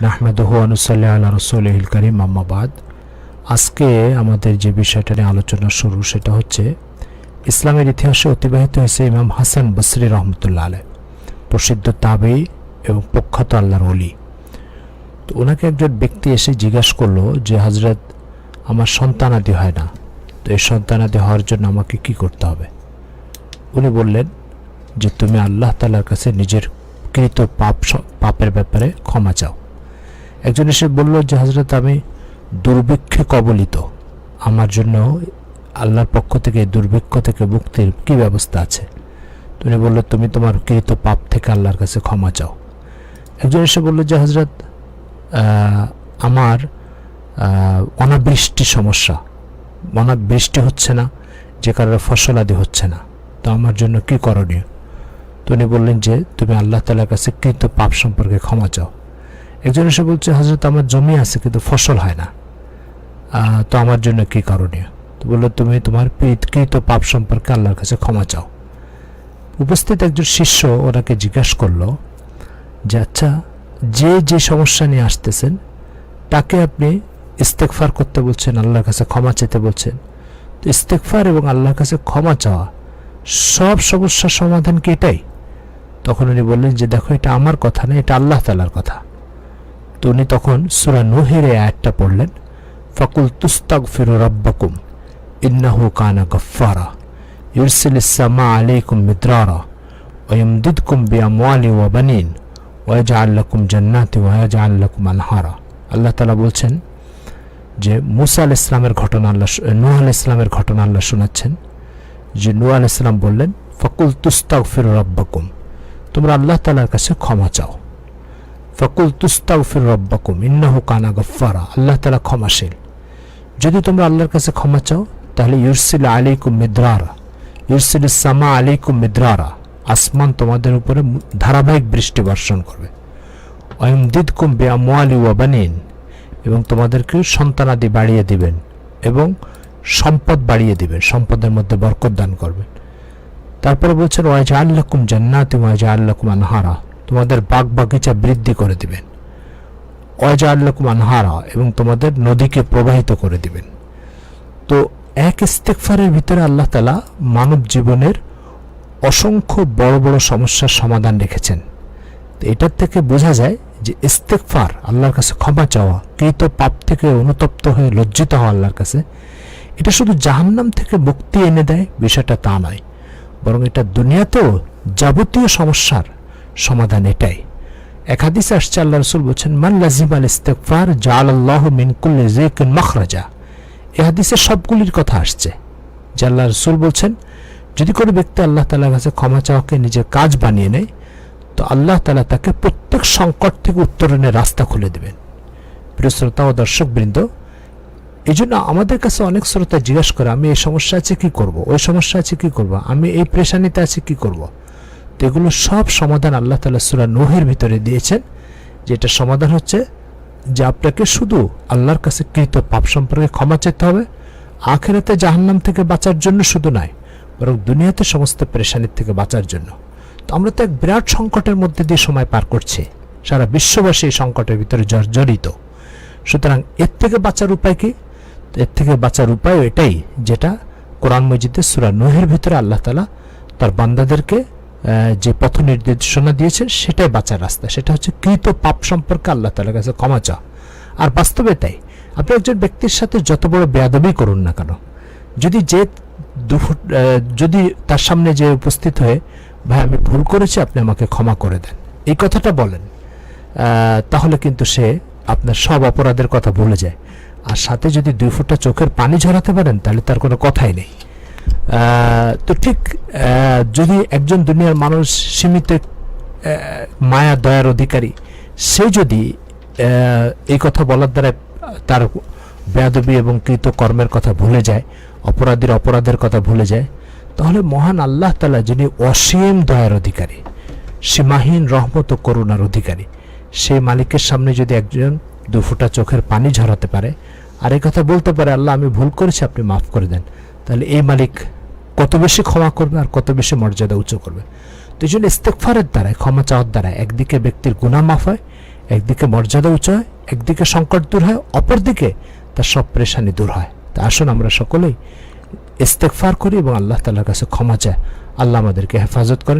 নাহমাদুহু ওয়া নুসাল্লি আলা রাসূলিহিল কারীম, আম্মা বাদ। আজকে আমাদের যে বিষয়টা নিয়ে আলোচনা শুরু, সেটা হচ্ছে ইসলামের ইতিহাসে অতিবাহিত হয়েছে ইমাম হাসান বসরি রহমতুল্লাহ আলাইহ, প্রসিদ্ধ তাবেঈ এবং প্রখ্যাত আল্লাহর ওলি। তো ওনাকে একজন ব্যক্তি এসে জিজ্ঞাসা করলো যে, হযরত, আমার সন্তানাদি হয় না, তো এই সন্তানাদি হওয়ার জন্য আমাকে কি করতে হবে? উনি বললেন যে, তুমি আল্লাহ তাআলার কাছে নিজের কৃত পাপের ব্যাপারে ক্ষমা চাও। একজন এসে বলল যে, হযরত, আমি দুর্ভিক্ষে কবলিত, আমার জন্য আল্লাহর পক্ষ থেকে দুর্ভিক্ষ থেকে মুক্তির কি ব্যবস্থা আছে? তুমি বলল, তুমি তোমার কৃত পাপ থেকে আল্লাহর কাছে ক্ষমা চাও। একজন এসে বলল যে, হযরত, আমার অনাবৃষ্টি সমস্যা, বৃষ্টি হচ্ছে না, যে কারণে ফসল আদি হচ্ছে না, তো আমার জন্য কি করণীয়? তো উনি বললেন যে, তুমি আল্লাহ তাআলার কাছে কৃত পাপ সম্পর্কে ক্ষমা চাও। একজন এসে বলছে, হযরত, আমার জমি আছে কিন্তু ফসল হয় না, তো আমার জন্য কি করণীয়? তো বললো, তুমি তোমার কৃত পাপ সম্পর্কে আল্লাহর কাছে ক্ষমা চাও। উপস্থিত একজন শিষ্য ওনাকে জিজ্ঞাসা করলো যে, আচ্ছা, যে সমস্যা নিয়ে আসতেছেন তাকে আপনি ইস্তেগফার করতে বলছেন, আল্লাহর কাছে ক্ষমা চাইতে বলছেন, তো ইস্তেগফার এবং আল্লাহর কাছে ক্ষমা চাওয়া সব সমস্যার সমাধান কি এটাই? তখন উনি বললেন যে, দেখো, এটা আমার কথা না, এটা আল্লাহ তাআলার কথা। তো উনি তখন সূরা নূহের এই আয়াতটা পড়লেন, ফাকুল তুস্তাগফিরু রাব্বাকুম ইন্নাহু কানা গাফফারা ইউরসিলিস সামা আলাইকুম মিদরারা ওয়া ইয়ামদিদকুম বিআমওয়ালি ওয়া বানিন ওয়া ইয়াজআল লাকুম জান্নাতি ওয়া ইয়াজআল লাকুম আনহারা। আল্লাহ তাআলা বলছেন যে, মূসা আলাইহিস সালামের ঘটনা নূহ আলাইহিস সালামের ঘটনা আল্লাহ শোনাচ্ছেন যে, নূহ আলাইহিস সালাম বললেন, ফাকুল তুস্তাগফিরু রাব্বাকুম, তোমরা আল্লাহ তাআলার কাছে ক্ষমা চাও। ফাকুল তুস্তাগফিরু রাব্বাকুম ইন্নাহু কানা গাফফারা, আল্লাহ তাআলা ক্ষমাশীল। যদি তোমরা আল্লাহর কাছে ক্ষমা চাও, তাহলে ইউরসিল আলাইকুম মিদরারা, ইউরসিলিস সামা আলাইকুম মিদরারা, আসমান তোমাদের উপরে ধারাবাহিক বৃষ্টি বর্ষণ করবে। ওয়া ইয়ামদিদকুম বিআমওয়ালি ওয়া বানিন, এবং তোমাদেরকে সন্তানাদি বাড়িয়ে দিবেন এবং সম্পদ বাড়িয়ে দিবেন, সম্পদের মধ্যে বরকত দান করবেন। তারপরে বলছেন, ওয়া ইয়াজআল লাকুম জান্নাতি ওয়া ইয়াজআল লাকুম আনহারা, তোমাদের বাগ বাগিচা বৃদ্ধি করে দিবেন। ওয়া ইয়াজআল লাকুম আনহারা, এবং তোমাদের নদীকে প্রবাহিত করে দিবেন। তো এক ইস্তেগফারের ভিতরে আল্লাহ তাআলা মানব জীবনের অসংখ্য বড় বড় সমস্যার সমাধান রেখেছেন। তো এটার থেকে বোঝা যায় যে ইস্তেগফার, আল্লাহর কাছে ক্ষমা চাওয়া, কৃত পাপ থেকে অনুতপ্ত হয়ে লজ্জিত হওয়া আল্লাহর কাছে, এটা শুধু জাহান্নাম থেকে মুক্তি এনে দেয় বিষয়টা তা নয়, বরং এটা দুনিয়াতেও যাবতীয় সমস্যার সমাধান এটাই। এক হাদিসে আসছে, আল্লাহ রাসূল বলছেন, মান লাজিমাল ইস্তিগফার জাআলাল্লাহু মিন কুল্লি যিকিন মাখরাজা। এই হাদিসে সবগুলির কথা আসছে যে আল্লাহ রাসূল বলছেন, যদি কোনো ব্যক্তি আল্লাহ তাআলার কাছে ক্ষমা চাওয়াকে নিজের কাজ বানিয়ে নেয়, তো আল্লাহ তাআলা তাকে প্রত্যেক সংকট থেকে উত্তরণের রাস্তা খুলে দেবেন। প্রিয় শ্রোতা ও দর্শকবৃন্দ, এই জন্য আমাদের কাছে অনেক শ্রোতা জিজ্ঞাসা করে, আমি এই সমস্যা আছে কি করব, ওই সমস্যা আছে কি করব, আমি এই পেরেশানিতে আছি কি করব। তো এগুলো সব সমাধান আল্লাহ তাআলা সূরা নূহের ভিতরে দিয়েছেন, যেটা সমাধান হচ্ছে যে আপনাকে শুধু আল্লাহর কাছে কৃত পাপ সম্পর্কে ক্ষমা চাইতে হবে, আখিরাতে জাহান্নাম থেকে বাঁচার জন্য শুধু নয়, বরং দুনিয়াতে সমস্ত পেরেশানির থেকে বাঁচার জন্য। তো আমরা তো এক বিরাট সংকটের মধ্যে দিয়ে সময় পার করছি, সারা বিশ্ববাসী এই সংকটের ভিতরে জড়িত। সুতরাং এর থেকে বাঁচার উপায় কি? এর থেকে বাঁচার উপায় এটাই, যেটা কোরআন মজিদে সূরা নূহের ভিতরে আল্লাহ তাআলা তার বান্দাদেরকে যে পথ নির্দেশনা দিয়েছেন, সেটাই বাঁচার রাস্তা। সেটা হচ্ছে কৃত পাপ সম্পর্কে আল্লাহ তাআলার কাছে ক্ষমা চাওয়া। আর বাস্তবে তাই, আপনি একজন ব্যক্তির সাথে যত বড় বেয়াদবি করুন না কেন, যদি তার সামনে যে উপস্থিত হয়ে, ভাই আমি ভুল করেছি, আপনি আমাকে ক্ষমা করে দেন, এই কথাটা বলেন, তাহলে কিন্তু সে আপনার সব অপরাধের কথা ভুলে যায়। আর সাথে যদি 2 ফোঁটা চোখের পানি ঝরাতে পারেন, তাহলে তার কোনো কথাই নেই। তো ঠিক যদি একজন দুনিয়ার মানুষ সীমিত মায়া দয়ার অধিকারী, সে যদি এই কথা বলার দ্বারা তার বেয়াদবি এবং কৃত কর্মের কথা ভুলে যায়, অপরাধের কথা ভুলে যায়, তাহলে মহান আল্লাহ তাআলা, যিনি অসীম দয়ার অধিকারী, সীমাহীন রহমত ও করুণার অধিকারী, সেই মালিকের সামনে যদি একজন 2 ফোঁটা চোখের পানি ঝরাতে পারে আর এই কথা বলতে পারে, আল্লাহ আমি ভুল করেছি, আপনি মাফ করে দেন, তাহলে এই মালিক কত বেশি ক্ষমা করবে আর কত বেশি মর্যাদা উঁচু করবে। তো এই জন্য ইস্তেগফারের দ্বারায়, ক্ষমা চাওয়ার দ্বারায় একদিকে ব্যক্তির গুনাহ মাফ হয়, একদিকে মর্যাদা উঁচু হয়, একদিকে সংকট দূর হয়, অপরদিকে তার সব পেরেশানি দূর হয়। তা আসুন আমরা সকলেই ইস্তেগফার করি এবং আল্লাহ তাআলার কাছে ক্ষমা চাই। আল্লাহ আমাদেরকে হেফাজত করেন।